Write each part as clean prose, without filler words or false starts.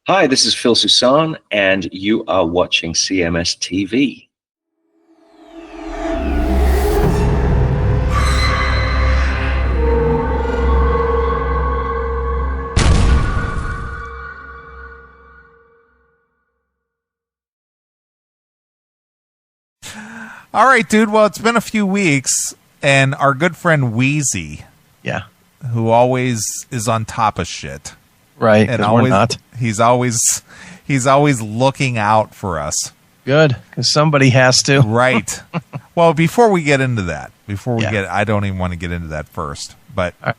Hi, this is Phil Susan, and you are watching CMS TV. All right, dude. Well, it's been a few weeks, and our good friend Wheezy, who always is on top of shit, right? And always, we're not. He's always looking out for us. Good, because somebody has to. Right. Well, before we get into that, I don't even want to get into that first, but right.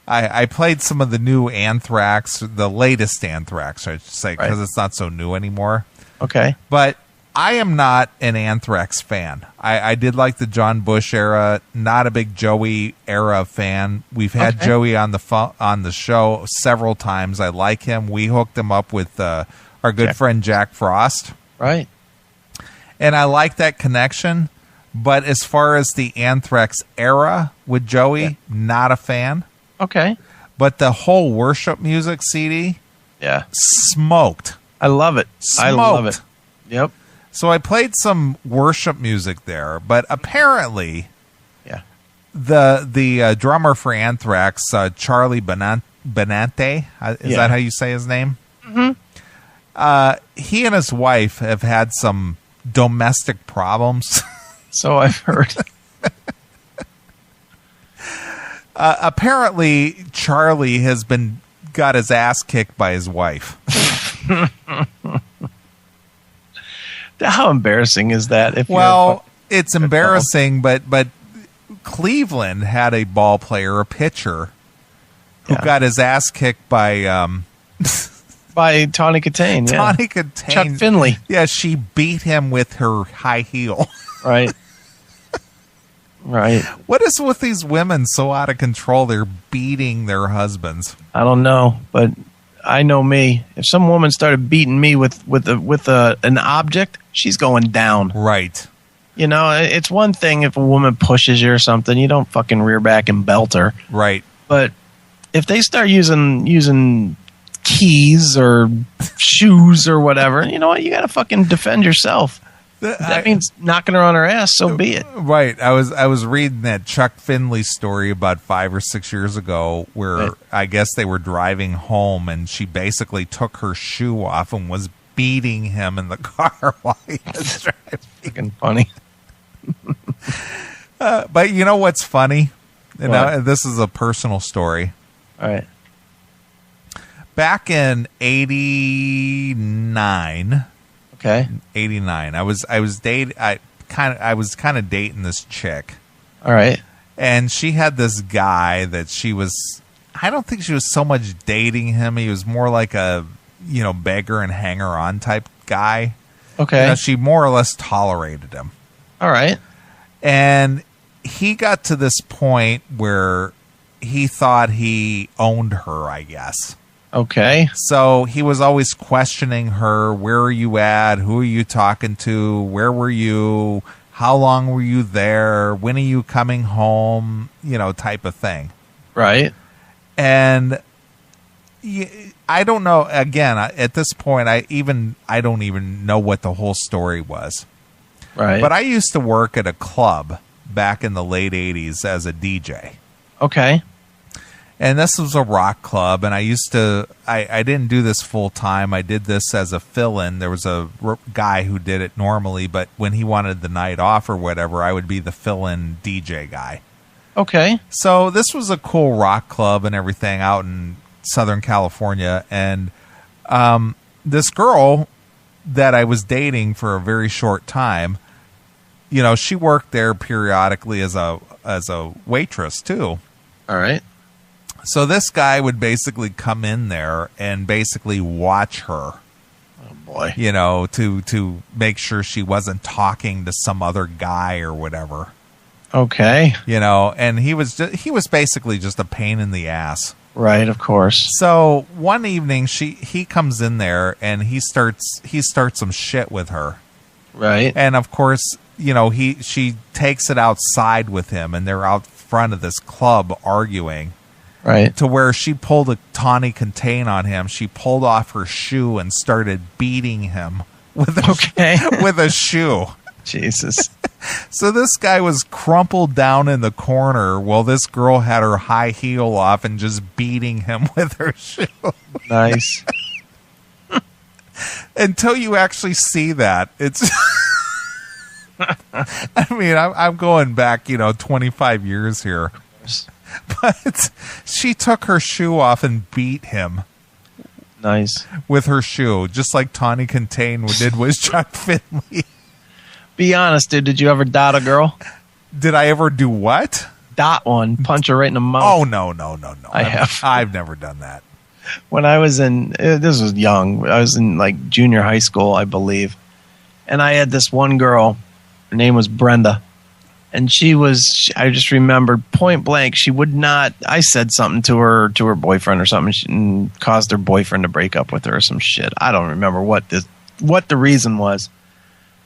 I played some of the new Anthrax, the latest Anthrax, I should say, because it's not so new anymore. Okay. But I am not an Anthrax fan. I did like the John Bush era, not a big Joey era fan. We've had Joey on the show several times. I like him. We hooked him up with our good friend Jack Frost. Right. And I like that connection. But as far as the Anthrax era with Joey, not a fan. Okay. But the whole worship music CD, smoked. I love it. Smoked. I love it. Yep. So I played some worship music there, but apparently, the drummer for Anthrax, Charlie Benante, is that how you say his name? Mm-hmm. He and his wife have had some domestic problems. So I've heard. Apparently, Charlie has got his ass kicked by his wife. How embarrassing is that? It's embarrassing, but Cleveland had a ball player, a pitcher, who got his ass kicked by Tawny Katane. Tawny Katane. Chuck Finley. Yeah, she beat him with her high heel. Right. Right. What is with these women so out of control? They're beating their husbands. I don't know, but I know me. If some woman started beating me with an object, she's going down. Right. You know, it's one thing if a woman pushes you or something, you don't fucking rear back and belt her. Right. But if they start using keys or shoes or whatever, you know what? You got to fucking defend yourself. That means knocking her on her ass, so be it. Right. I was reading that Chuck Finley story about 5 or 6 years ago where I guess they were driving home and she basically took her shoe off and was beating him in the car while he was driving. Fucking funny. But you know what's funny? And this is a personal story. All right. Back in 89... Okay. 89. I was kind of dating this chick. All right. And she had this guy that I don't think she was so much dating him. He was more like a, beggar and hanger on type guy. Okay. She more or less tolerated him. All right. And he got to this point where he thought he owned her, I guess. Okay. So he was always questioning her. Where are you at? Who are you talking to? Where were you? How long were you there? When are you coming home? Type of thing. Right. And I don't know. Again, at this point, I don't even know what the whole story was. Right. But I used to work at a club back in the late 80s as a DJ. Okay. And this was a rock club, and I didn't do this full time. I did this as a fill-in. There was a guy who did it normally, but when he wanted the night off or whatever, I would be the fill-in DJ guy. Okay. So this was a cool rock club and everything out in Southern California, and this girl that I was dating for a very short time, she worked there periodically as a waitress too. All right. So this guy would basically come in there and basically watch her. Oh boy. To make sure she wasn't talking to some other guy or whatever. Okay. And he was basically just a pain in the ass. Right, of course. So one evening he comes in there and he starts some shit with her. Right. And of course, she takes it outside with him and they're out front of this club arguing. Right. To where she pulled a tawny contain on him. She pulled off her shoe and started beating him with with a shoe. Jesus. So this guy was crumpled down in the corner while this girl had her high heel off and just beating him with her shoe. Nice. Until you actually see that. It's... I mean, I'm going back, 25 years here. But she took her shoe off and beat him. Nice. With her shoe, just like Tawny Contain did with Chuck Finley. Be honest, dude. Did you ever dot a girl? Did I ever do what? Dot one. Punch her right in the mouth. Oh, no. I have. I've never done that. When I was this was young. I was in like junior high school, I believe. And I had this one girl. Her name was Brenda. And I just remembered point blank, she would not, I said something to her boyfriend or something and caused her boyfriend to break up with her or some shit. I don't remember what the reason was.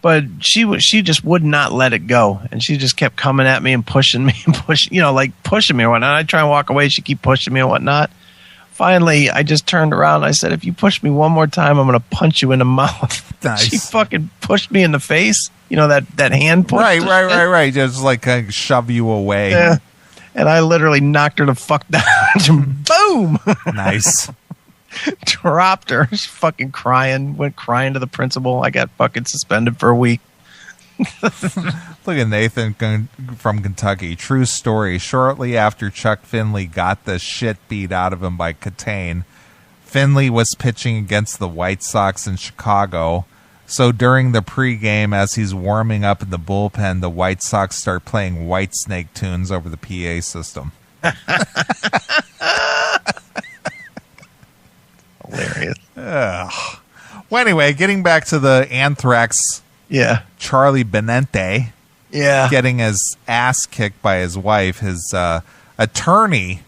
But she just would not let it go. And she just kept coming at me and pushing me and pushing me or whatnot. I'd try and walk away. She'd keep pushing me and whatnot. Finally, I just turned around and I said, if you push me one more time, I'm going to punch you in the mouth. Nice. She fucking pushed me in the face. That hand push. Right. Just like shove you away. Yeah. And I literally knocked her the fuck down. Boom. Nice. Dropped her. She's fucking crying. Went crying to the principal. I got fucking suspended for a week. Look at Nathan from Kentucky. True story. Shortly after Chuck Finley got the shit beat out of him by Catane, Finley was pitching against the White Sox in Chicago. So during the pregame, as he's warming up in the bullpen, the White Sox start playing Whitesnake tunes over the PA system. Hilarious. Ugh. Well, anyway, getting back to the Anthrax, Charlie Benante, getting his ass kicked by his wife. His attorney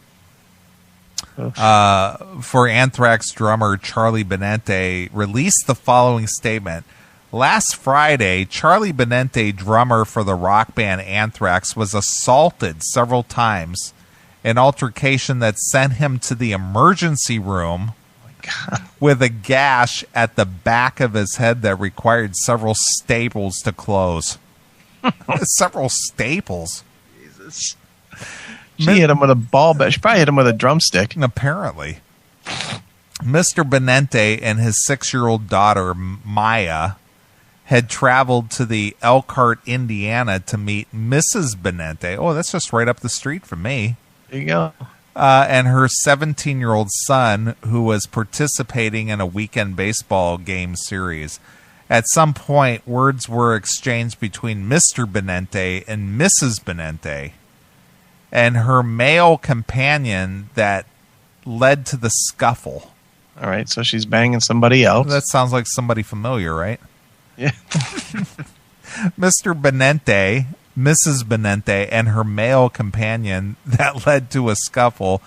for Anthrax drummer Charlie Benante released the following statement. Last Friday, Charlie Benante, drummer for the rock band Anthrax, was assaulted several times, an altercation that sent him to the emergency room with a gash at the back of his head that required several staples to close. Several staples. Jesus. She hit him with a ball bat. She probably hit him with a drumstick. Apparently. Mr. Benante and his 6-year-old daughter, Maya, had traveled to the Elkhart, Indiana to meet Mrs. Benante. Oh, that's just right up the street from me. There you go. And her 17-year-old son, who was participating in a weekend baseball game series. At some point, words were exchanged between Mr. Benante and Mrs. Benante, and her male companion that led to the scuffle. All right, so she's banging somebody else. That sounds like somebody familiar, right? Yeah. Mr. Benante, Mrs. Benante, and her male companion that led to a scuffle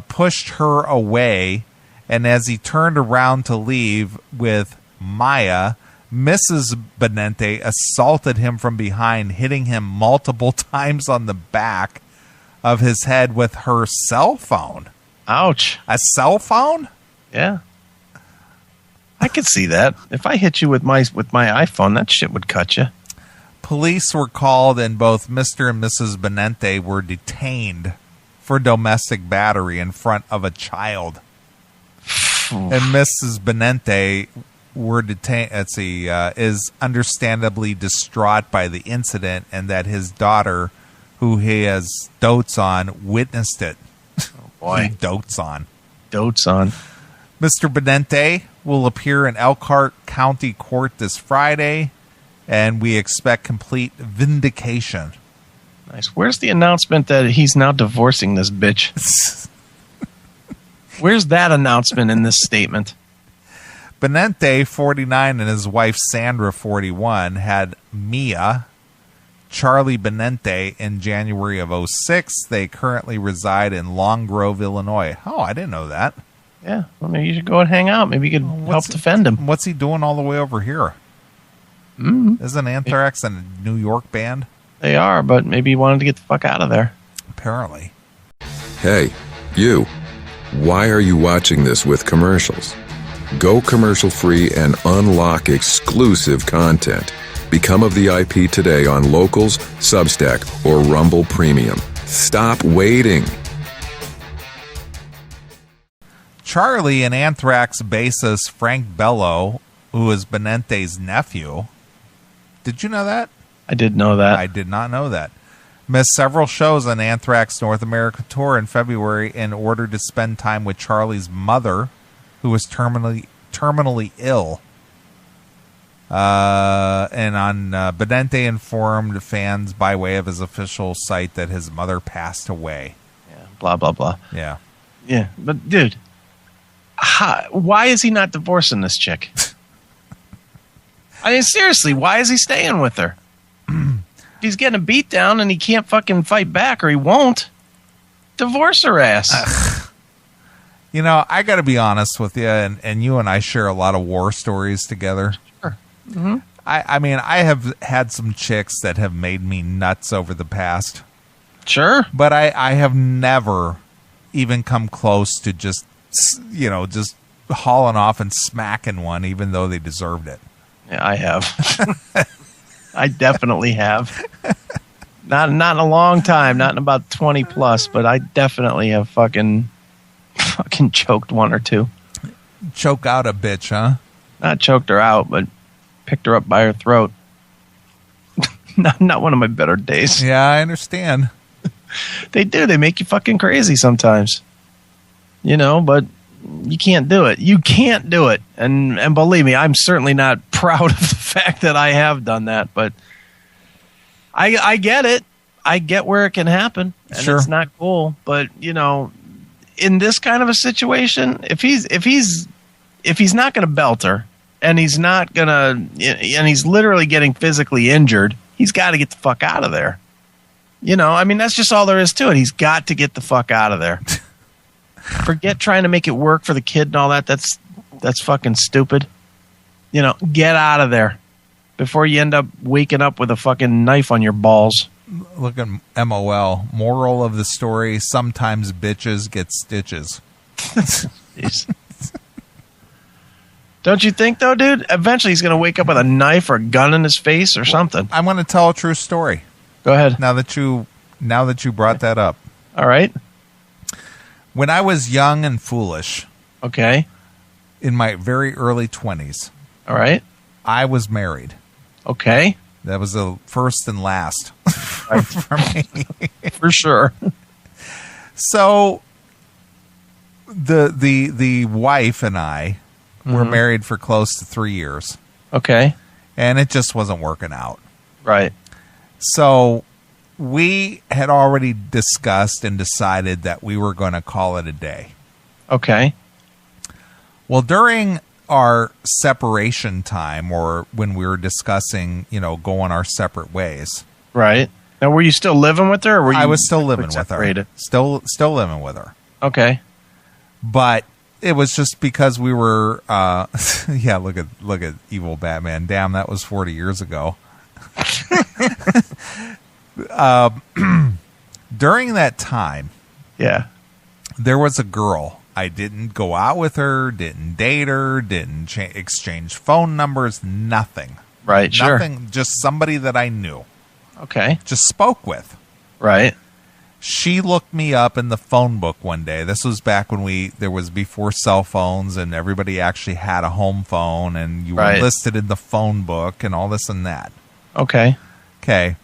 pushed her away, and as he turned around to leave with Maya, Mrs. Benante assaulted him from behind, hitting him multiple times on the back of his head with her cell phone. Ouch. A cell phone? Yeah. I could see that. If I hit you with my iPhone, that shit would cut you. Police were called, and both Mr. and Mrs. Benante were detained for domestic battery in front of a child. And Mrs. Benante were detained. Is understandably distraught by the incident, and that his daughter, who he has dotes on, witnessed it. Oh boy, dotes on. Mr. Benante will appear in Elkhart County Court this Friday, and we expect complete vindication. Nice. Where's the announcement that he's now divorcing this bitch? Where's that announcement in this statement? Benante, 49, and his wife Sandra, 41, had Mia, Charlie Benante, in January of 2006. They currently reside in Long Grove, Illinois. Oh, I didn't know that. Yeah, well, maybe you should go and hang out. Maybe you could help defend him. What's he doing all the way over here? Isn't Anthrax a New York band? They are, but maybe he wanted to get the fuck out of there. Apparently. Hey, you. Why are you watching this with commercials? Go commercial-free and unlock exclusive content. Become a VIP today on Locals, Substack, or Rumble Premium. Stop waiting. Charlie and Anthrax bassist Frank Bello, who is Benante's nephew. Did you know that? I did know that. I did not know that. Missed several shows on Anthrax North America tour in February in order to spend time with Charlie's mother, who was terminally ill. And on Benante informed fans by way of his official site that his mother passed away. Yeah, blah, blah, blah. Yeah. Yeah, but dude, why is he not divorcing this chick? I mean, seriously, why is he staying with her? If he's getting a beat down and he can't fucking fight back, or he won't, divorce her ass. You know, I got to be honest with you, and you and I share a lot of war stories together. Sure. Mm-hmm. I mean, I have had some chicks that have made me nuts over the past. Sure. But I have never even come close to just hauling off and smacking one, even though they deserved it. Yeah, I have. I definitely have. Not in a long time, not in about 20 plus, but I definitely have fucking choked one or two. Choke out a bitch, huh? Not choked her out, but picked her up by her throat. not one of my better days. Yeah, I understand. They do. They make you fucking crazy sometimes. You know, but you can't do it. You can't do it. And believe me, I'm certainly not proud of the fact that I have done that, but I get it. I get where it can happen, and sure. It's not cool. But you know, in this kind of a situation, if he's not going to belt her, and he's not gonna, and he's literally getting physically injured, he's got to get the fuck out of there. You know, I mean, that's just all there is to it. He's got to get the fuck out of there. Forget trying to make it work for the kid and all that. That's fucking stupid. You know, get out of there before you end up waking up with a fucking knife on your balls. Look at MOL. Moral of the story, sometimes bitches get stitches. Jeez. Don't you think, though, dude? Eventually he's going to wake up with a knife or a gun in his face or something. I'm going to tell a true story. Go ahead. Now that you brought that up. All right. When I was young and foolish, okay, in my very early 20s, all right, I was married. Okay. That was the first and last right. for me. For sure. So the wife and I were married for close to 3 years. Okay. And it just wasn't working out. Right. So we had already discussed and decided that we were going to call it a day. Okay. Well, during our separation time, or when we were discussing, going our separate ways. Right. Now, were you still living with her? Or were you I was still living with her. Still living with her. Okay. But it was just because we were, yeah, look at evil Batman. Damn, that was 40 years ago. During that time, yeah, there was a girl. I didn't go out with her, didn't date her, didn't exchange phone numbers, nothing. Right, nothing, sure. Just somebody that I knew. Okay. Just spoke with. Right. She looked me up in the phone book one day. This was back when there was before cell phones and everybody actually had a home phone and you were listed in the phone book and all this and that. Okay. Okay.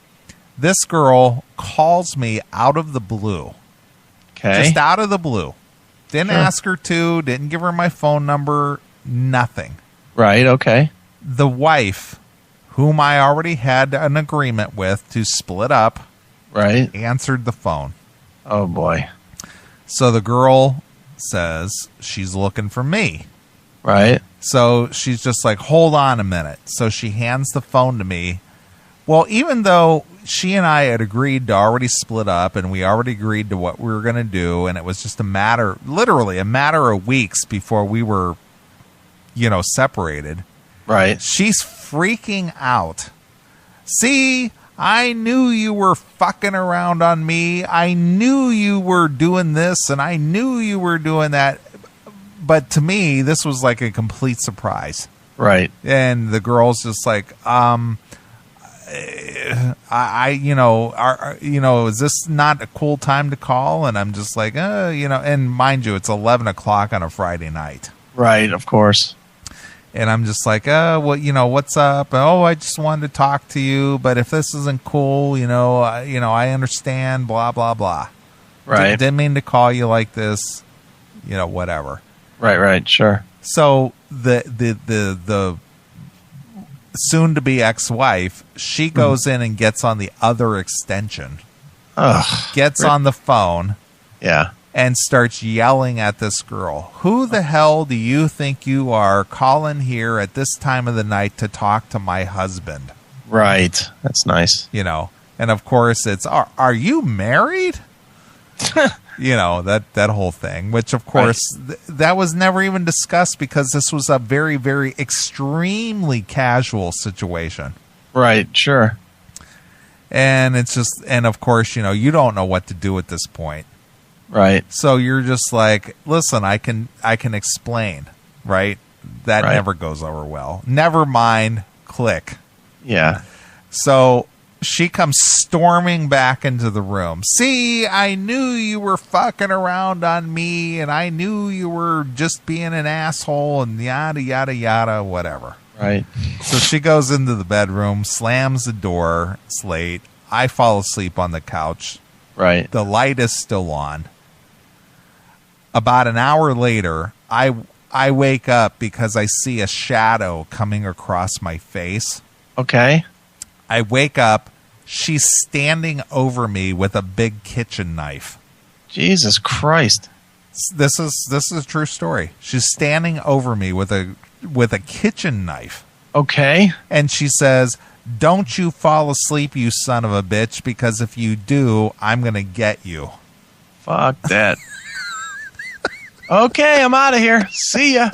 This girl calls me out of the blue. Okay. Just out of the blue. Didn't ask her to, didn't give her my phone number, nothing. Right, okay. The wife, whom I already had an agreement with to split up, answered the phone. Oh, boy. So the girl says she's looking for me. Right. So she's just like, hold on a minute. So she hands the phone to me. Well, even though she and I had agreed to already split up and we already agreed to what we were going to do, and it was just literally a matter of weeks before we were, separated. Right. She's freaking out. See, I knew you were fucking around on me. I knew you were doing this and I knew you were doing that. But to me, this was like a complete surprise. Right. And the girl's just like, is this not a cool time to call? And I'm just like, and mind you, it's 11 o'clock on a Friday night. Right, of course. And I'm just like, what's up? Oh, I just wanted to talk to you, but if this isn't cool, I understand, blah, blah, blah. Right. Didn't mean to call you like this, whatever. Right, sure. So the soon-to-be ex-wife, she goes in and gets on the other extension, gets on the phone, and starts yelling at this girl. Who the hell do you think you are calling here at this time of the night to talk to my husband? Right. That's nice. And of course it's, are you married? That whole thing, which of course that was never even discussed because this was a very, very extremely casual situation. Right. Sure. And it's just, and of course, you don't know what to do at this point. Right. So you're just like, listen, I can explain, right? That never goes over well. Never mind, click. Yeah. So she comes storming back into the room. See, I knew you were fucking around on me, and I knew you were just being an asshole, and yada, yada, yada, whatever. Right. So she goes into the bedroom, slams the door. It's late. I fall asleep on the couch. Right. The light is still on. About an hour later, I wake up because I see a shadow coming across my face. Okay. I wake up. She's standing over me with a big kitchen knife. Jesus Christ. This is a true story. She's standing over me with a kitchen knife. Okay. And she says, "Don't you fall asleep, you son of a bitch, because if you do, I'm going to get you." Fuck that. Okay, I'm out of here. See ya.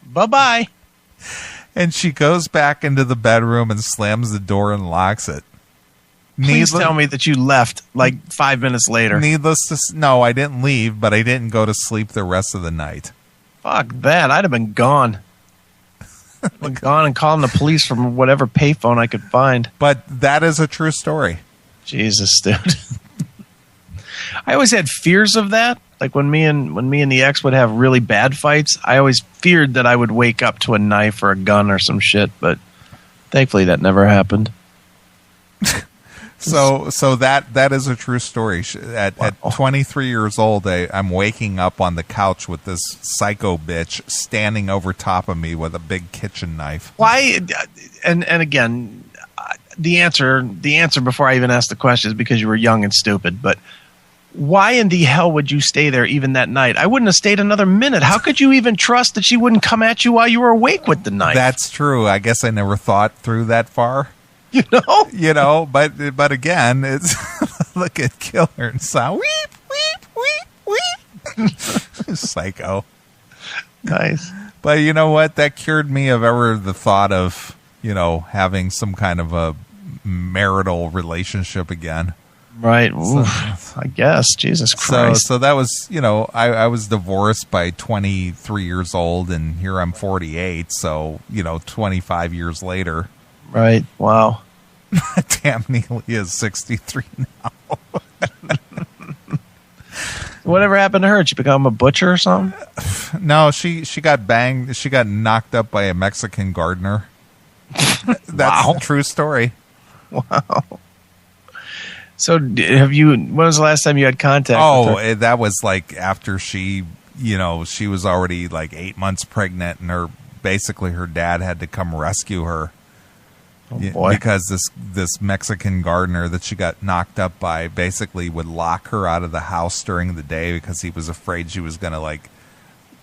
Bye-bye. And she goes back into the bedroom and slams the door and locks it. Please tell me that you left like 5 minutes later. No, I didn't leave, but I didn't go to sleep the rest of the night. Fuck that. I'd have been gone. Gone and calling the police from whatever payphone I could find. But that is a true story. Jesus, dude. I always had fears of that. Like when me and the ex would have really bad fights, I always feared that I would wake up to a knife or a gun or some shit, but thankfully that never happened. So that is a true story. At 23 years old, I'm waking up on the couch with this psycho bitch standing over top of me with a big kitchen knife. Why? And again, the answer before I even asked the question is because you were young and stupid. But why in the hell would you stay there even that night? I wouldn't have stayed another minute. How could you even trust that she wouldn't come at you while you were awake with the knife? That's true. I guess I never thought through that far. But again, it's look at Killer and sound weep. Psycho. Nice. But you know what? That cured me of ever the thought of, having some kind of a marital relationship again. Right. Oof, I guess. Jesus Christ. So that was, I was divorced by 23 years old, and here I'm 48. So, 25 years later. Right. Wow. Damn, Neeley is 63 now. Whatever happened to her? Did she become a butcher or something? No, she got banged. She got knocked up by a Mexican gardener. That's a true story. Wow. So when was the last time you had contact with her? That was like after she was already like 8 months pregnant, and basically her dad had to come rescue her. Oh, boy. Because this Mexican gardener that she got knocked up by basically would lock her out of the house during the day because he was afraid she was going to like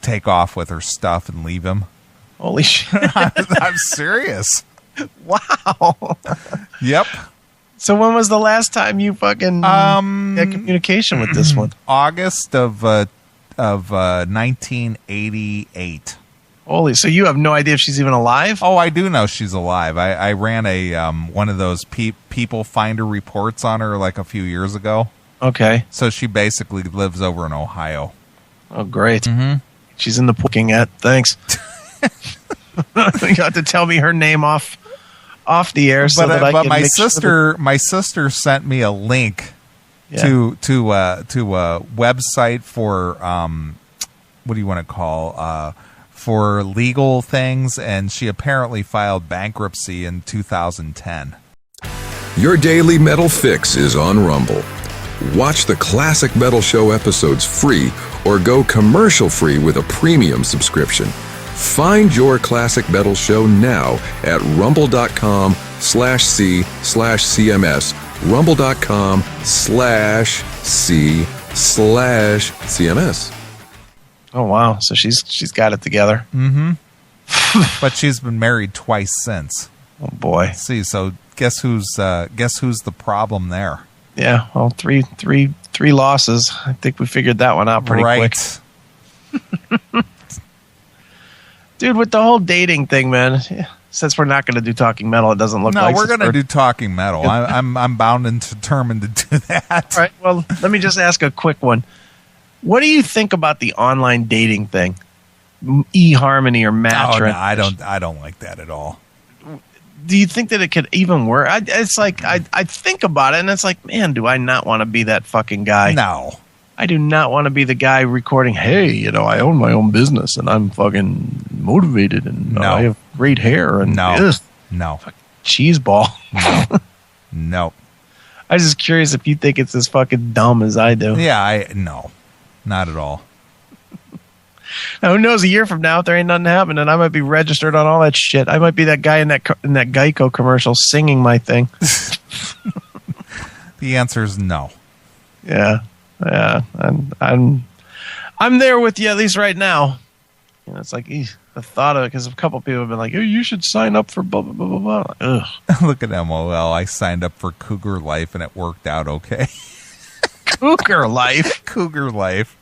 take off with her stuff and leave him. Holy shit. I'm serious. Wow. Yep. So when was the last time you fucking had communication with this one? August of 1988. Holy, so you have no idea if she's even alive? Oh, I do know she's alive. I ran a one of those people finder reports on her like a few years ago. Okay. So she basically lives over in Ohio. Oh, great. Mm-hmm. She's in the looking at. Thanks. You have to tell me her name off the air, so that I can. But my sister sent me a link to a website for what do you want to call for legal things, and she apparently filed bankruptcy in 2010. Your daily metal fix is on Rumble. Watch the Classic Metal Show episodes free or go commercial free with a premium subscription. Find your Classic Metal Show now at rumble.com/c/CMS, rumble.com/c/CMS. Oh, wow. So she's got it together. Mm-hmm. But she's been married twice since. Oh, boy. Let's see, so guess who's the problem there? Yeah, well, three losses. I think we figured that one out pretty quick. Dude, with the whole dating thing, man, since we're not going to do Talking Metal, it doesn't look like... No, we're going to do Talking Metal. I'm bound and determined to do that. All right, well, let me just ask a quick one. What do you think about the online dating thing? eHarmony or Match? Oh, no, I don't like that at all. Do you think that it could even work? It's like I think about it, and it's like, man, do I not want to be that fucking guy? No. I do not want to be the guy recording, hey, I own my own business, and I'm fucking motivated, and I have great hair, and no. Cheese ball. No. I was just curious if you think it's as fucking dumb as I do. Yeah, no. Not at all. Now, who knows? A year from now, if there ain't nothing happening, I might be registered on all that shit. I might be that guy in that Geico commercial singing my thing. The answer is no. Yeah. I'm there with you at least right now. It's like the thought of it, because a couple people have been like, "Oh, you should sign up for blah blah blah blah blah." Ugh. Look at MOL. I signed up for Cougar Life and it worked out okay. Cougar Life. Cougar Life.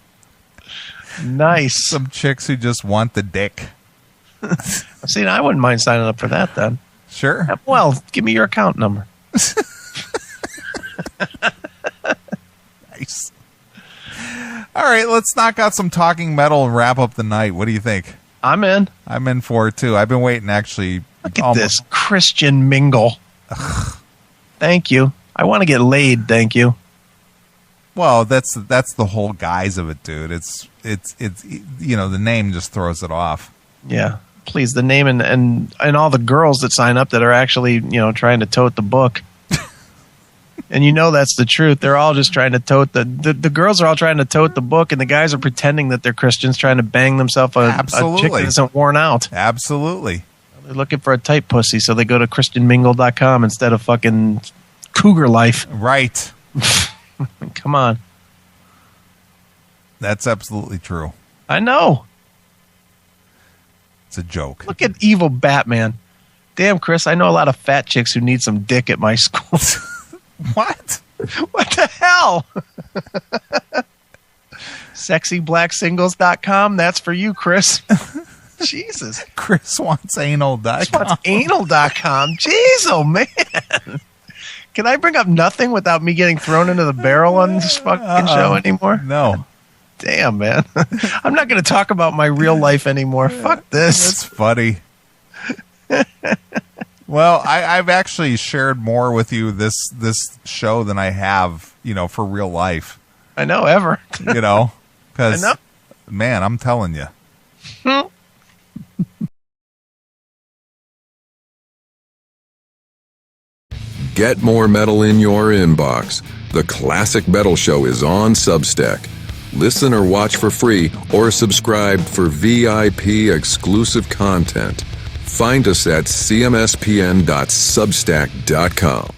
Nice. Some chicks who just want the dick. See, I wouldn't mind signing up for that then. Sure. Well, give me your account number. Nice. All right, let's knock out some Talking Metal and wrap up the night. What do you think? I'm in. I'm in for it too. I've been waiting actually. Look at this Christian mingle. Thank you. I want to get laid. Thank you. Well, that's the whole guise of it, dude. It's the name just throws it off. Yeah. Please, the name and all the girls that sign up that are actually, trying to tote the book. And that's the truth. They're all just trying to tote the girls are all trying to tote the book, and the guys are pretending that they're Christians, trying to bang themselves a chick that isn't worn out. Absolutely. They're looking for a tight pussy, so they go to christianmingle.com instead of fucking Cougar Life. Right. Come on. That's absolutely true. I know. It's a joke. Look at evil Batman. Damn, Chris, I know a lot of fat chicks who need some dick at my school. What? What the hell? SexyBlackSingles.com. That's for you, Chris. Jesus. Chris wants anal.com. Chris wants anal.com. Jeez, oh man. Can I bring up nothing without me getting thrown into the barrel on this fucking show anymore? No. Damn, man. I'm not going to talk about my real life anymore. Fuck this. That's funny. Well, I've actually shared more with you this show than I have, for real life. I know, ever. Because, man, I'm telling you. Get more metal in your inbox. The Classic Metal Show is on Substack. Listen or watch for free, or subscribe for VIP exclusive content. Find us at cmspn.substack.com.